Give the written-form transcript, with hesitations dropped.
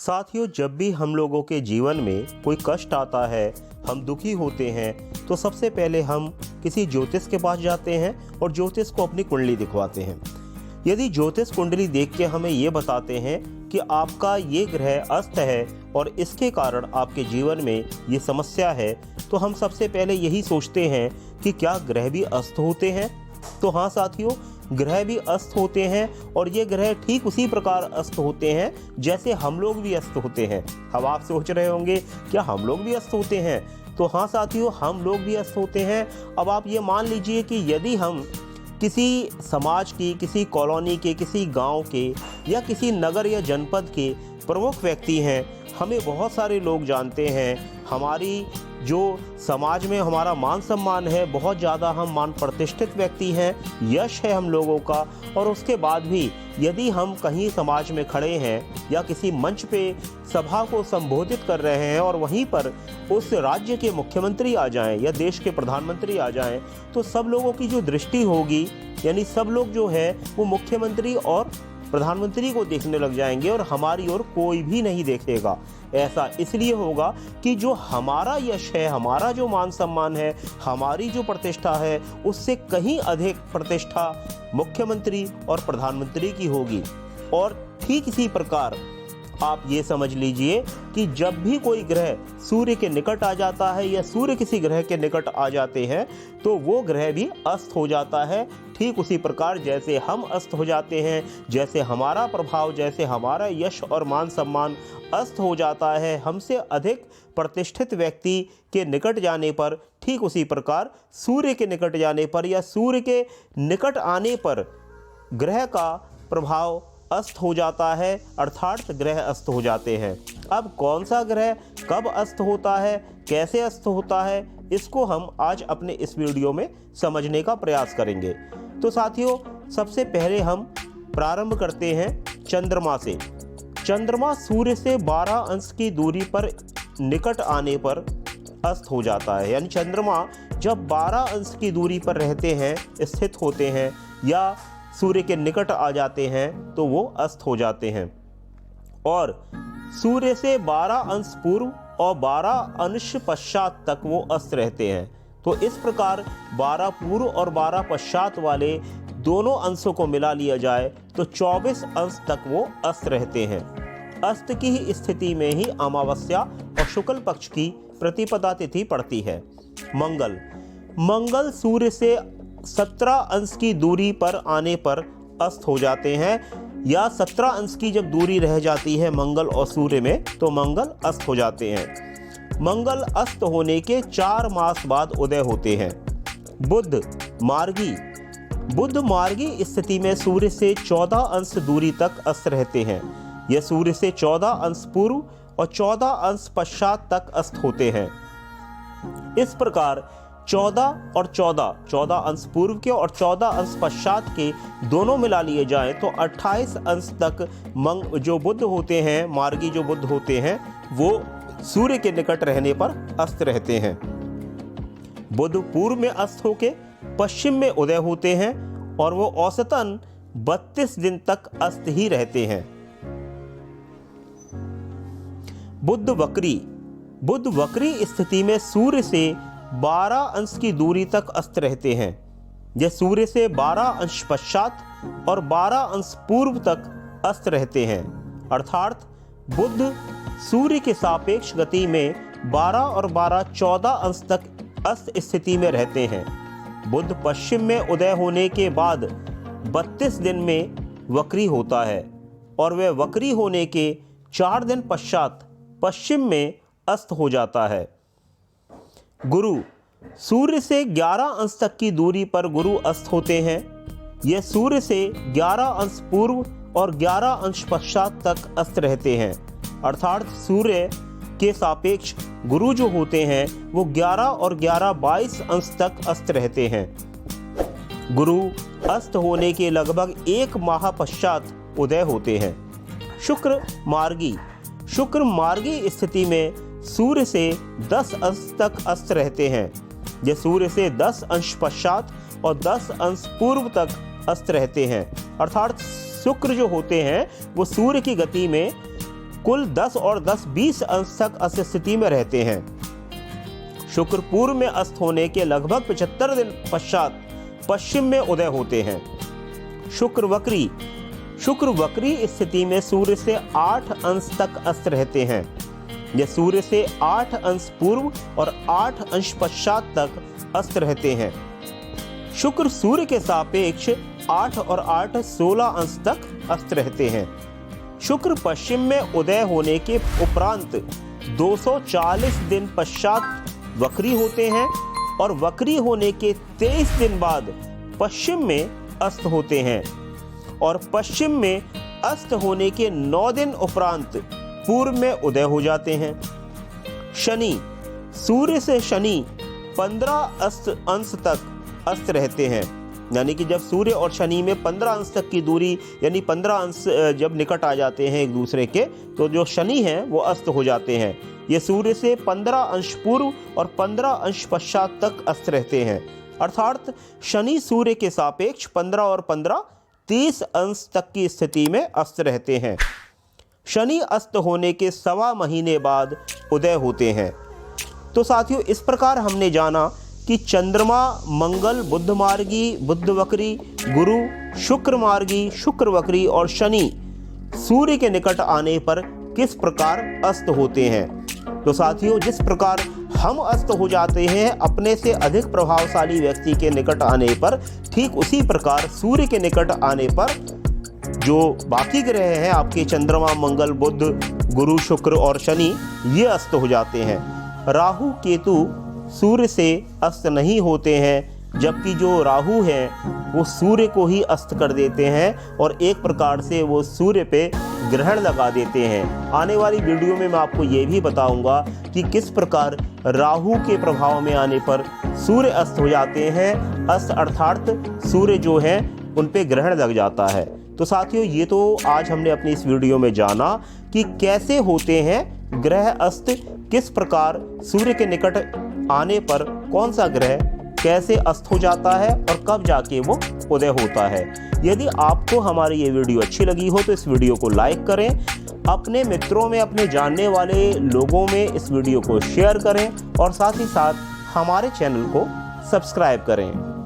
साथियों, जब भी हम लोगों के जीवन में कोई कष्ट आता है, हम दुखी होते हैं, तो सबसे पहले हम किसी ज्योतिष के पास जाते हैं और ज्योतिष को अपनी कुंडली दिखवाते हैं। यदि ज्योतिष कुंडली देख के हमें ये बताते हैं कि आपका ये ग्रह अस्त है और इसके कारण आपके जीवन में ये समस्या है, तो हम सबसे पहले यही सोचते हैं कि क्या ग्रह भी अस्त होते हैं। तो हाँ साथियों, ग्रह भी अस्त होते हैं और ये ग्रह ठीक उसी प्रकार अस्त होते हैं जैसे हम लोग भी अस्त होते हैं। अब आप सोच रहे होंगे क्या हम लोग भी अस्त होते हैं? तो हाँ साथियों, हम लोग भी अस्त होते हैं। अब आप ये मान लीजिए कि यदि हम किसी समाज की, किसी कॉलोनी के, किसी गांव के या किसी नगर या जनपद के प्रमुख व्यक्ति हैं, हमें बहुत सारे लोग जानते हैं, हमारी जो समाज में हमारा मान सम्मान है, बहुत ज़्यादा हम मान प्रतिष्ठित व्यक्ति हैं, यश है हम लोगों का, और उसके बाद भी यदि हम कहीं समाज में खड़े हैं या किसी मंच पे सभा को संबोधित कर रहे हैं और वहीं पर उस राज्य के मुख्यमंत्री आ जाएं या देश के प्रधानमंत्री आ जाएं, तो सब लोगों की जो दृष्टि होगी, यानी सब लोग जो है वो मुख्यमंत्री और प्रधानमंत्री को देखने लग जाएंगे और हमारी ओर कोई भी नहीं देखेगा। ऐसा इसलिए होगा कि जो हमारा यश है, हमारा जो मान सम्मान है, हमारी जो प्रतिष्ठा है, उससे कहीं अधिक प्रतिष्ठा मुख्यमंत्री और प्रधानमंत्री की होगी। और ठीक इसी प्रकार आप ये समझ लीजिए कि जब भी कोई ग्रह सूर्य के निकट आ जाता है या सूर्य किसी ग्रह के निकट आ जाते हैं, तो वो ग्रह भी अस्त हो जाता है। ठीक उसी प्रकार जैसे हम अस्त हो जाते हैं, जैसे हमारा प्रभाव, जैसे हमारा यश और मान सम्मान अस्त हो जाता है हमसे अधिक प्रतिष्ठित व्यक्ति के निकट जाने पर, ठीक उसी प्रकार सूर्य के निकट जाने पर या सूर्य के निकट आने पर ग्रह का प्रभाव अस्त हो जाता है, अर्थात ग्रह अस्त हो जाते हैं। अब कौन सा ग्रह कब अस्त होता है, कैसे अस्त होता है, इसको हम आज अपने इस वीडियो में समझने का प्रयास करेंगे। तो साथियों, सबसे पहले हम प्रारंभ करते हैं चंद्रमा से। चंद्रमा सूर्य से 12 अंश की दूरी पर निकट आने पर अस्त हो जाता है। यानी चंद्रमा जब 12 अंश की दूरी पर रहते हैं, स्थित होते हैं या सूर्य के निकट आ जाते हैं, तो वो अस्त हो जाते हैं। और सूर्य से 12 अंश पूर्व और 12 अंश पश्चात तक वो अस्त रहते हैं। तो इस प्रकार 12 पूर्व और 12 पश्चात वाले दोनों अंशों को मिला लिया जाए तो 24 अंश तक वो अस्त रहते हैं। अस्त की ही स्थिति में ही अमावस्या और शुक्ल पक्ष की प्रतिपदा तिथि पड़ती है। मंगल सूर्य से 17 अंश की दूरी पर आने पर अस्त हो जाते हैं, या 17 अंश की जब दूरी रह जाती है मंगल और सूर्य में, तो मंगल अस्त हो जाते हैं। मंगल अस्त होने के 4 मास बाद उदय होते हैं। बुध मार्गी स्थिति में सूर्य से 14 अंश दूरी तक अस्त रहते हैं। यह सूर्य से 14 अंश पूर्व और 14 अंश पश्चात तक अस्त होते हैं। इस प्रकार 14 और 14 अंश पूर्व के और 14 अंश पश्चात के दोनों मिला लिए जाएं तो 28 अंश तक जो बुध होते हैं, मार्गी जो बुध होते हैं, वो सूर्य के निकट रहने पर अस्त रहते हैं। बुध पूर्व में अस्त होके पश्चिम में उदय होते हैं और वो औसतन 32 दिन तक अस्त ही रहते हैं। बुध वक्री स्थिति में सूर्य से 12 अंश की दूरी तक अस्त रहते हैं। यह सूर्य से 12 अंश पश्चात और 12 अंश पूर्व तक अस्त रहते हैं। अर्थात बुध सूर्य के सापेक्ष गति में 12 और 12 14 अंश तक अस्त स्थिति में रहते हैं। बुध पश्चिम में उदय होने के बाद 32 दिन में वक्री होता है और वह वक्री होने के 4 दिन पश्चात पश्चिम में अस्त हो जाता है। गुरु सूर्य से 11 अंश तक की दूरी पर गुरु अस्त होते हैं। यह सूर्य से 11 अंश पूर्व और 11 अंश पश्चात तक अस्त रहते हैं। अर्थात सूर्य के सापेक्ष गुरु जो होते हैं वो 11 और 11 22 अंश तक अस्त रहते हैं। गुरु अस्त होने के लगभग 1 माह पश्चात उदय होते हैं। शुक्र मार्गी स्थिति में सूर्य से 10 अंश तक अस्त रहते हैं। यह सूर्य से 10 अंश पश्चात और 10 अंश पूर्व तक अस्त रहते हैं। अर्थात शुक्र जो होते हैं वो सूर्य की गति में कुल 10 और 10-20 अंश तक अस्त स्थिति में रहते हैं। शुक्र पूर्व में अस्त होने के लगभग 75 दिन पश्चात पश्चिम में उदय होते हैं। शुक्र वक्री स्थिति में सूर्य से 8 अंश तक अस्त रहते हैं। ये सूर्य से 8 अंश पूर्व और 8 अंश पश्चात तक अस्त रहते हैं। शुक्र सूर्य के सापेक्ष 8 और 8 16 अंश तक अस्त रहते हैं। शुक्र पश्चिम में उदय होने के उपरांत 240 दिन पश्चात वक्री होते हैं और वक्री होने के 23 दिन बाद पश्चिम में अस्त होते हैं और पश्चिम में अस्त होने के 9 दिन उपरांत पूर्व में उदय हो जाते हैं। शनि सूर्य से शनि 15 अंश तक अस्त रहते हैं, यानी कि जब सूर्य और शनि में 15 अंश तक की दूरी यानी 15 अंश जब निकट आ जाते हैं एक दूसरे के, तो जो शनि हैं वो अस्त हो जाते हैं। ये सूर्य से 15 अंश पूर्व और 15 अंश पश्चात तक अस्त रहते हैं, अर्थात शनि सूर्य के सापेक्ष 15 और 15 30 अंश तक की स्थिति में अस्त रहते हैं। शनि अस्त होने के 1.25 महीने बाद उदय होते हैं। तो साथियों, इस प्रकार हमने जाना कि चंद्रमा, मंगल बुध मार्गी, बुध वक्री, गुरु शुक्र मार्गी, शुक्र वक्री और शनि सूर्य के निकट आने पर किस प्रकार अस्त होते हैं। तो साथियों, जिस प्रकार हम अस्त हो जाते हैं अपने से अधिक प्रभावशाली व्यक्ति के निकट आने पर, ठीक उसी प्रकार सूर्य के निकट आने पर जो बाकी ग्रह हैं आपके चंद्रमा, मंगल, बुध, गुरु, शुक्र और शनि, ये अस्त हो जाते हैं। राहु केतु सूर्य से अस्त नहीं होते हैं, जबकि जो राहु हैं वो सूर्य को ही अस्त कर देते हैं और एक प्रकार से वो सूर्य पे ग्रहण लगा देते हैं। आने वाली वीडियो में मैं आपको ये भी बताऊंगा कि किस प्रकार राहु के प्रभाव में आने पर सूर्य अस्त हो जाते हैं। अस्त अर्थात सूर्य जो है उन पे ग्रहण लग जाता है। तो साथियों, ये तो आज हमने अपनी इस वीडियो में जाना कि कैसे होते हैं ग्रह अस्त, किस प्रकार सूर्य के निकट आने पर कौन सा ग्रह कैसे अस्त हो जाता है और कब जाके वो उदय होता है। यदि आपको हमारी ये वीडियो अच्छी लगी हो तो इस वीडियो को लाइक करें, अपने मित्रों में, अपने जानने वाले लोगों में इस वीडियो को शेयर करें और साथ ही साथ हमारे चैनल को सब्सक्राइब करें।